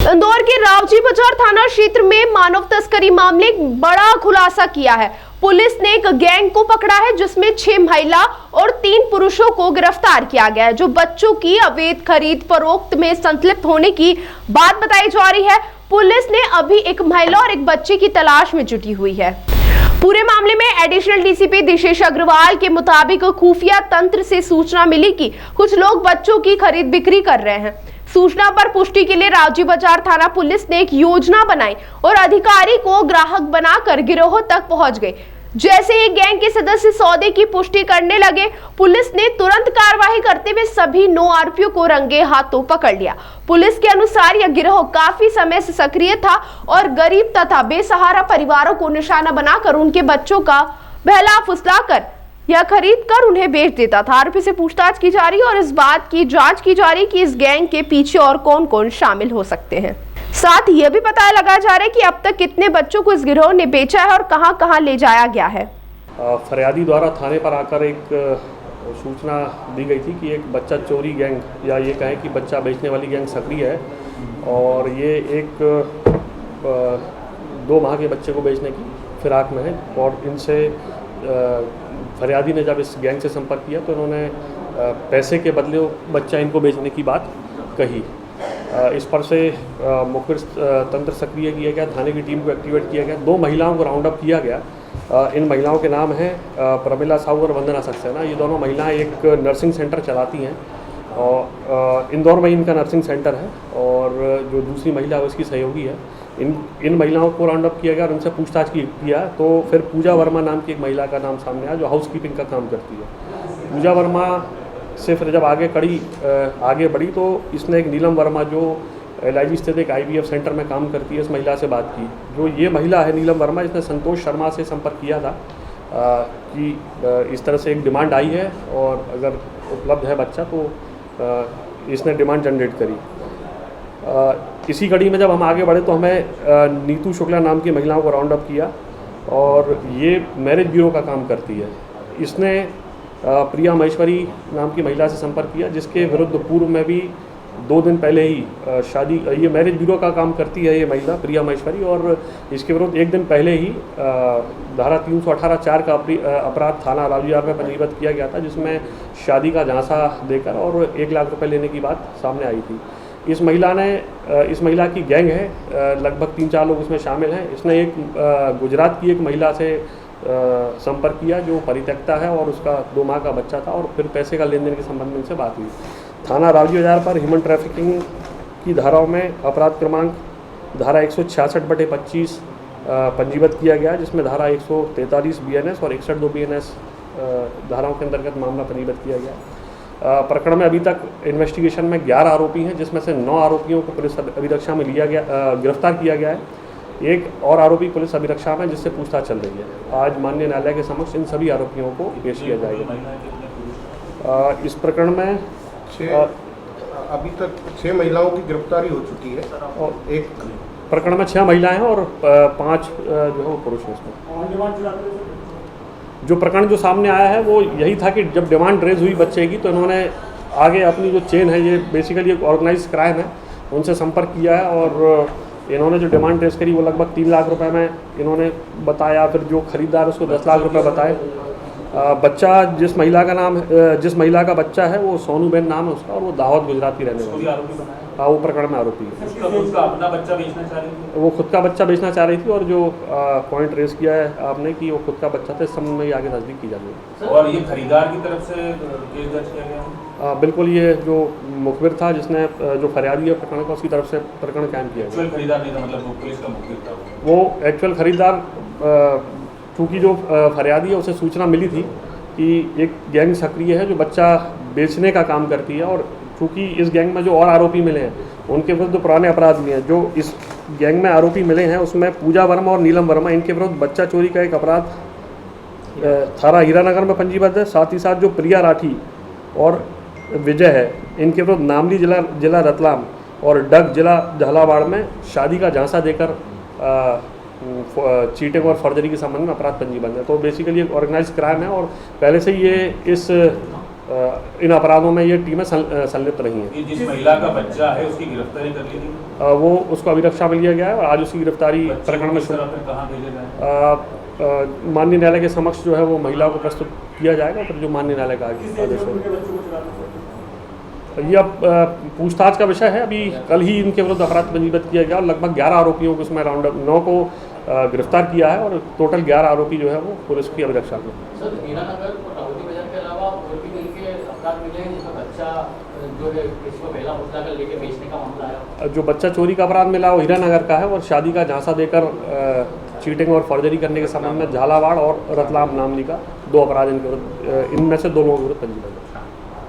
इंदौर के रावजी बाजार थाना क्षेत्र में मानव तस्करी मामले बड़ा खुलासा किया है। पुलिस ने एक गैंग को पकड़ा है जिसमें 6 महिला और 3 पुरुषों को गिरफ्तार किया गया है, जो बच्चों की अवैध खरीद फरोख्त में संलिप्त होने की बात बताई जा रही है। पुलिस ने अभी एक महिला और एक बच्चे की तलाश में जुटी हुई है। पूरे मामले में एडिशनल डीसीपी दिशेश अग्रवाल के मुताबिक खुफिया तंत्र से सूचना मिली कि कुछ लोग बच्चों की खरीद बिक्री कर रहे हैं। सूचना पर पुष्टि के लिए रावजी बाजार थाना पुलिस ने एक योजना बनाई और अधिकारी को ग्राहक बनाकर गिरोह तक पहुंच गए। जैसे ही गैंग के सदस्य सौदे की पुष्टि करने लगे, पुलिस ने तुरंत कार्रवाई करते हुए सभी 9 आरोपियों को रंगे हाथों पकड़ लिया। पुलिस के अनुसार यह गिरोह काफी समय से सक्रिय था और गरीब तथा बेसहारा परिवारों को निशाना बनाकर उनके बच्चों का बहला फुसलाकर या खरीद कर उन्हें बेच देता था। आरोपी से पूछताछ की जा रही है और इस बात की जांच की जा रही है कि इस गैंग के पीछे और कौन कौन शामिल हो सकते हैं। साथ ही यह भी पता लगाया जा रहा है कि अब तक कितने बच्चों को इस गिरोह ने बेचा है और कहां-कहां ले जाया गया है। फरियादी द्वारा थाने पर आकर एक सूचना दी गई थी कि एक बच्चा चोरी गैंग या ये कहें कि बच्चा बेचने वाली गैंग सक्रिय है और ये एक 2 माह के बच्चे को बेचने की फिराक में है। और इनसे फरियादी ने जब इस गैंग से संपर्क किया तो इन्होंने पैसे के बदले बच्चा इनको बेचने की बात कही। इस पर से मुखबिर तंत्र सक्रिय किया गया, थाने की टीम को एक्टिवेट किया गया, 2 महिलाओं को राउंड अप किया गया। इन महिलाओं के नाम हैं प्रमिला साहू और वंदना सक्सेना। ये दोनों महिलाएं एक नर्सिंग सेंटर चलाती हैं और इंदौर में इनका नर्सिंग सेंटर है और जो दूसरी महिला है उसकी सहयोगी है। इन महिलाओं को राउंड अप किया गया और उनसे पूछताछ किया तो फिर पूजा वर्मा नाम की एक महिला का नाम सामने आया जो हाउसकीपिंग का काम करती है। पूजा वर्मा से फिर जब आगे बढ़ी तो इसने एक नीलम वर्मा जो LIG स्थित एक IVF सेंटर में काम करती है इस महिला से बात की। जो ये महिला है नीलम वर्मा, इसने संतोष शर्मा से संपर्क किया था कि इस तरह से एक डिमांड आई है और अगर उपलब्ध है बच्चा तो इसने डिमांड जनरेट करी। इसी कड़ी में जब हम आगे बढ़े तो हमें नीतू शुक्ला नाम की महिलाओं को राउंड अप किया और ये मैरिज ब्यूरो का काम करती है। इसने प्रिया महेश्वरी नाम की महिला से संपर्क किया जिसके विरुद्ध पूर्व में भी 2 दिन पहले ही शादी, ये मैरिज ब्यूरो का काम करती है ये महिला प्रिया महेश्वरी, और इसके विरुद्ध 1 दिन पहले ही धारा 318(4) का अपराध थाना रावजी बाजार में पंजीबद्ध किया गया था, जिसमें शादी का झांसा देकर और 1 लाख रुपए लेने की बात सामने आई थी। इस महिला की गैंग है, लगभग 3-4 लोग इसमें शामिल हैं। इसने एक गुजरात की एक महिला से संपर्क किया जो परित्यक्ता है और उसका 2 माह का बच्चा था और फिर पैसे का लेन देन के संबंध में उनसे बात हुई। थाना रावजी बाजार पर ह्यूमन ट्रैफिकिंग की धाराओं में अपराध क्रमांक धारा 166/25 पंजीबद्ध किया गया, जिसमें धारा 143 BNS और 61(2) BNS धाराओं के अंतर्गत मामला पंजीबद्ध किया गया। प्रकरण में अभी तक इन्वेस्टिगेशन में 11 आरोपी हैं, जिसमें से 9 आरोपियों को पुलिस अभिरक्षा में गिरफ्तार किया गया है। एक और आरोपी पुलिस अभिरक्षा में जिससे पूछताछ चल रही है। आज माननीय न्यायालय के समक्ष इन सभी आरोपियों को पेश किया जाएगा। इस प्रकरण में अभी तक 6 महिलाओं की गिरफ्तारी हो चुकी है और एक प्रकरण में 6 महिलाएं और 5 जो है वो पुरुष हैं। इसमें जो प्रकरण जो सामने आया है वो यही था कि जब डिमांड रेज हुई बच्चे की तो इन्होंने आगे अपनी जो चेन है, ये बेसिकली एक ऑर्गेनाइज क्राइम है, उनसे संपर्क किया है और इन्होंने जो डिमांड रेज करी वो लगभग 3 लाख रुपए में इन्होंने बताया। फिर जो खरीदार उसको 10 लाख रुपए बताए। बच्चा जिस महिला का बच्चा है वो सोनूबेन नाम है उसका और वो दाहोद गुजरात की रहने वाली है। हाँ, वो प्रकरण में आरोपी है। अपना बच्चा बेचना चाह रही थी, वो खुद का बच्चा बेचना चाह रही थी और जो पॉइंट रेज किया है आपने कि वो खुद का बच्चा था, इस संबंध में आगे तस्दीक की जाएगी। और ये खरीदार की तरफ से केस दर्ज किया गया? बिल्कुल, ये जो मुखबिर था जिसने जो फरियादी है प्रकरण का, उसकी तरफ से प्रकरण कायम किया गया। खरीदार नहीं था, मतलब वो पुलिस का मुखबिर था? वो एक्चुअल खरीदार, चूँकि जो फरियादी है उसे सूचना मिली थी कि एक गैंग सक्रिय है जो बच्चा बेचने का काम करती है और चूँकि इस गैंग में जो और आरोपी मिले हैं उनके विरुद्ध पुराने अपराध भी हैं। जो इस गैंग में आरोपी मिले हैं उसमें पूजा वर्मा और नीलम वर्मा, इनके विरुद्ध बच्चा चोरी का एक अपराध थाना हीरानगर में पंजीबद्ध है। साथ ही साथ जो प्रिया राठी और विजय है, इनके विरुद्ध नामली जिला रतलाम और डग जिला झालावाड़ में शादी का झांसा देकर चीटिंग और फर्जरी के संबंध में अपराध पंजीबद्ध है। तो बेसिकली एक ऑर्गेनाइज क्राइम है और पहले से ये इस इन अपराधों में ये टीमें संलिप्त रही हैं। ये जिस महिला का बच्चा है उसकी गिरफ्तारी कर ली गई, वो उसको अभिरक्षा में लिया गया है और आज उसकी गिरफ्तारी प्रकरण में कहाँ भेजे गए? माननीय न्यायालय के समक्ष जो है वो महिला को प्रस्तुत किया जाएगा, फिर जो माननीय न्यायालय का आदेश है। ये अब पूछताछ का विषय है। अभी कल ही इनके विरुद्ध अपराध पंजीबद्ध किया गया और लगभग 11 आरोपियों को उसमें राउंड 9 को गिरफ्तार किया है और टोटल 11 आरोपी जो है वो पुलिस की अभिरक्षा में। सर, हीरानगर और रावटी बाजार के अलावा और भी कहीं के अपराध मिले हैं जिसमें बच्चा जो है किसी को पहला मुद्दा कर लेके बेचने का मामला आया? जो बच्चा चोरी का अपराध मिला वो हीरानगर का है और शादी का झांसा देकर चीटिंग और फर्जरी करने के संबंध में झालावाड़ और रतलाम नामनी का 2 अपराध इनके विरुद्ध, इनमें से 2 लोगों के विरुद्ध पंजीबद्ध है।